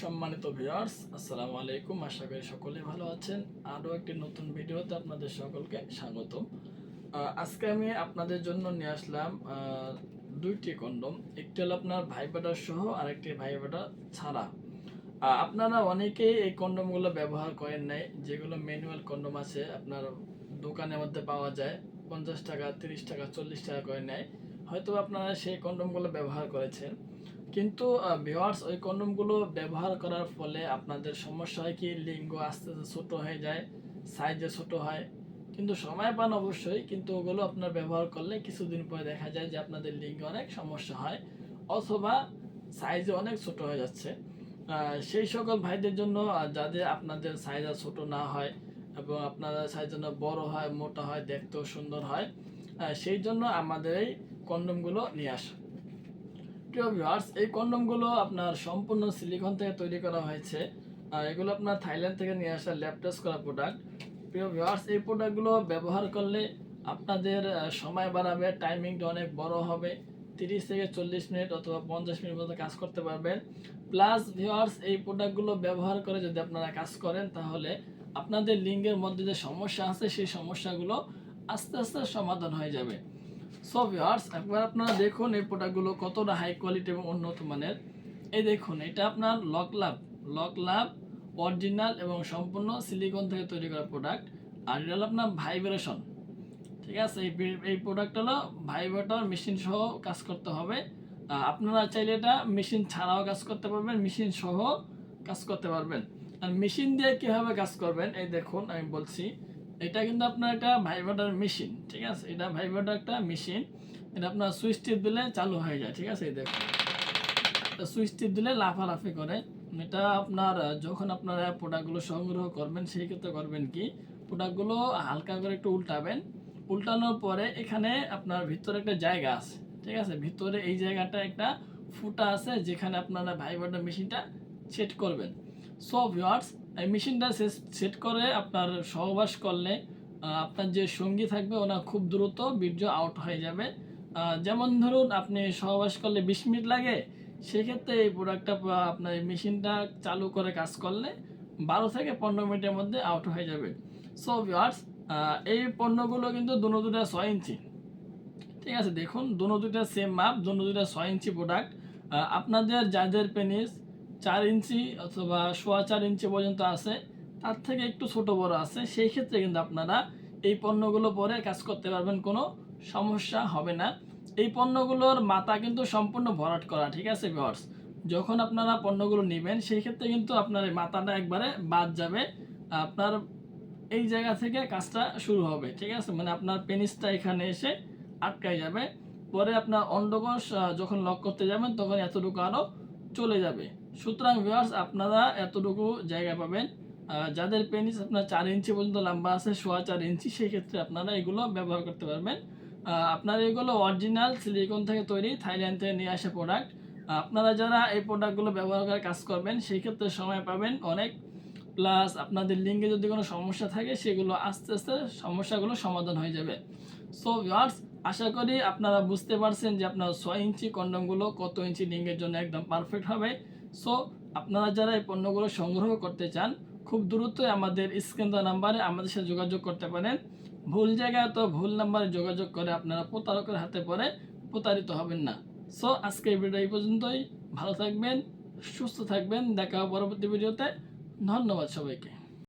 সম্মানিত ভিউয়ার্স, আসসালামু আলাইকুম। আশা করি সকলে ভালো আছেন। আরও একটি নতুন ভিডিওতে আপনাদের সকলকে স্বাগতম। আজকে আমি আপনাদের জন্য নিয়ে আসলাম দুইটি কন্ডম। একটি হলো আপনার ভাইব্রেটর সহ, আরেকটি ভাইব্রেটর ছাড়া। আপনারা অনেকেই এই কন্ডমগুলো ব্যবহার করেন নাই, যেগুলো ম্যানুয়াল কন্ডম আছে আপনার দোকানের মধ্যে পাওয়া যায়, 50 টাকা, 30 টাকা, 40 টাকা করে নেয়। হয়তো আপনারা সেই কন্ডমগুলো ব্যবহার করেছেন, কিন্তু ভিউয়ার্স, ওই কন্ডমগুলো ব্যবহার করার ফলে আপনাদের সমস্যা হয় কি, লিঙ্গ আস্তে আস্তে ছোট হয়ে যায়, সাইজে ছোট হয়। কিন্তু সময় পান অবশ্যই, কিন্তু ওগুলো আপনার ব্যবহার করলে কিছুদিন পরে দেখা যায় যে আপনাদের লিঙ্গে অনেক সমস্যা হয়, অথবা সাইজে অনেক ছোট হয়ে যাচ্ছে। সেই সকল ভাইদের জন্য, যাদের আপনাদের সাইজ আর ছোট না হয় এবং আপনাদের সাইজ যেন বড় হয়, মোটা হয়, দেখতেও সুন্দর হয়, সেই জন্য আমাদের এই কন্ডমগুলো নিয়ে আসা। প্রিয় ভিউয়ার্স, এই কন্ডমগুলো আপনার সম্পূর্ণ সিলিকন থেকে তৈরি করা হয়েছে। এগুলো আপনার থাইল্যান্ড থেকে নিয়ে আসা ল্যাব টেস্ট করা প্রোডাক্ট। প্রিয় ভিউয়ার্স, এই প্রোডাক্টগুলো ব্যবহার করলে আপনাদের সময় বাড়াবে, টাইমিংটা অনেক বড় হবে। 30 থেকে 40 মিনিট অথবা 50 মিনিট মতো কাজ করতে পারবেন। প্লাস ভিউয়ার্স, এই প্রোডাক্টগুলো ব্যবহার করে যদি আপনারা কাজ করেন, তাহলে আপনাদের লিঙ্গের মধ্যে যে সমস্যা আছে সেই সমস্যাগুলো আস্তে আস্তে সমাধান হয়ে যাবে। সো ভিউয়ার্স, একবার আপনারা দেখুন এই প্রোডাক্টগুলো কতটা হাই কোয়ালিটি এবং উন্নত মানের। এই দেখুন, এটা আপনার লক লাভ অরিজিনাল এবং সম্পূর্ণ সিলিকন থেকে তৈরি করা প্রোডাক্ট। আর এটা হলো আপনার ভাইব্রেশন। ঠিক আছে, এই প্রোডাক্ট হলো ভাইব্রেটর মেশিন সহ কাজ করতে হবে। আপনারা চাইলে এটা মেশিন ছাড়াও কাজ করতে পারবেন, মেশিন সহ কাজ করতে পারবেন। আর মেশিন দিয়ে কীভাবে কাজ করবেন, এই দেখুন আমি বলছি। এটা কিন্তু আপনার একটা ভাইব্রেটর মেশিন, ঠিক আছে, এটা ভাইব্রেটর একটা মেশিন। এটা আপনার সুইচ টিপ দিলে চালু হয়ে যায়, ঠিক আছে। এই দেখুন, সুইচ টিপ দিলে লাফালাফি করে। এটা আপনার যখন আপনারা প্রোডাক্টগুলো সংগ্রহ করবেন, সেই ক্ষেত্রে করবেন কি, প্রোডাক্টগুলো হালকা করে একটু উল্টাবেন। উল্টানোর পরে এখানে আপনার ভিতরে একটা জায়গা আছে, ঠিক আছে, ভিতরে এই জায়গাটা একটা ফুটা আছে, যেখানে আপনারা ভাইব্রেটর মেশিনটা সেট করবেন। সো ভিউয়ার্স, এই মেশিনটা সেট করে আপনার সহবাস করলে আপনার যে সঙ্গী থাকবে ওনা খুব দ্রুত বীর্য আউট হয়ে যাবে। যেমন ধরুন, আপনি সহবাস করলে 20 মিনিট লাগে, সেক্ষেত্রে এই প্রোডাক্টটা আপনার এই মেশিনটা চালু করে কাজ করলে 12 থেকে 15 মিনিটের মধ্যে আউট হয়ে যাবে। সো ভিউয়ার্স, এই পণ্যগুলো কিন্তু দুটো 6 ইঞ্চি, ঠিক আছে। দেখুন, দুটো সেম মাপ, দুটো 6 ইঞ্চি প্রোডাক্ট। আপনাদের যাদের পেনিস 4 ইঞ্চি অথবা 4.25 ইঞ্চি পর্যন্ত আছে, তার থেকে একটু ছোট বড় আছে, সেই ক্ষেত্রে কিন্তু আপনারা এই পণ্যগুলো পরে কাজ করতে পারবেন, কোনো সমস্যা হবে না। এই পণ্যগুলোর মাথা কিন্তু সম্পূর্ণ ভরাট করা, ঠিক আছে ভিউয়ার্স। যখন আপনারা পণ্যগুলো নেবেন, সেই ক্ষেত্রে কিন্তু আপনার এই মাথাটা একবারে বাদ যাবে। আপনার এই জায়গা থেকে কাজটা শুরু হবে, ঠিক আছে, মানে আপনার পেনিসটা এখানে এসে আটকায় যাবে। পরে আপনার অন্ডকোষ যখন লক করতে যাবেন, তখন এতটুকু আরও চলে যাবে। সুতরাং ভিউয়ার্স, আপনারা এতটুকু জায়গা পাবেন। যাদের পেনিস আপনার 4 ইঞ্চি পর্যন্ত লম্বা আছে, 4.25 ইঞ্চি, সেই ক্ষেত্রে আপনারা এগুলো ব্যবহার করতে পারবেন। আপনার এগুলো অরিজিনাল সিলিকন থেকে তৈরি, থাইল্যান্ড থেকে নিয়ে আসা প্রোডাক্ট। আপনারা যারা এই প্রোডাক্টগুলো ব্যবহার করে কাজ করবেন, সেই ক্ষেত্রে সময় পাবেন অনেক। প্লাস আপনাদের লিঙ্গে যদি কোনো সমস্যা থাকে, সেগুলো আস্তে আস্তে সমস্যাগুলো সমাধান হয়ে যাবে। সো ভিউয়ার্স, আশা করি আপনারা বুঝতে পারছেন যে আপনার 6 ইঞ্চি কন্ডমগুলো কত ইঞ্চি লিঙ্গের জন্য একদম পারফেক্ট হবে। সো আপনারা যারা এই পণ্যগুলো সংগ্রহ করতে চান, খুব দ্রুতই আমাদের স্ক্রিন দেওয়া নাম্বারে আমাদের সাথে যোগাযোগ করতে পারেন। ভুল জায়গায় তো ভুল নাম্বারে যোগাযোগ করে আপনারা প্রতারকের হাতে পড়ে প্রতারিত হবেন না। সো আজকের ভিডিও এই পর্যন্তই। ভালো থাকবেন, সুস্থ থাকবেন, দেখা হবে পরবর্তী ভিডিওতে। ধন্যবাদ সবাইকে।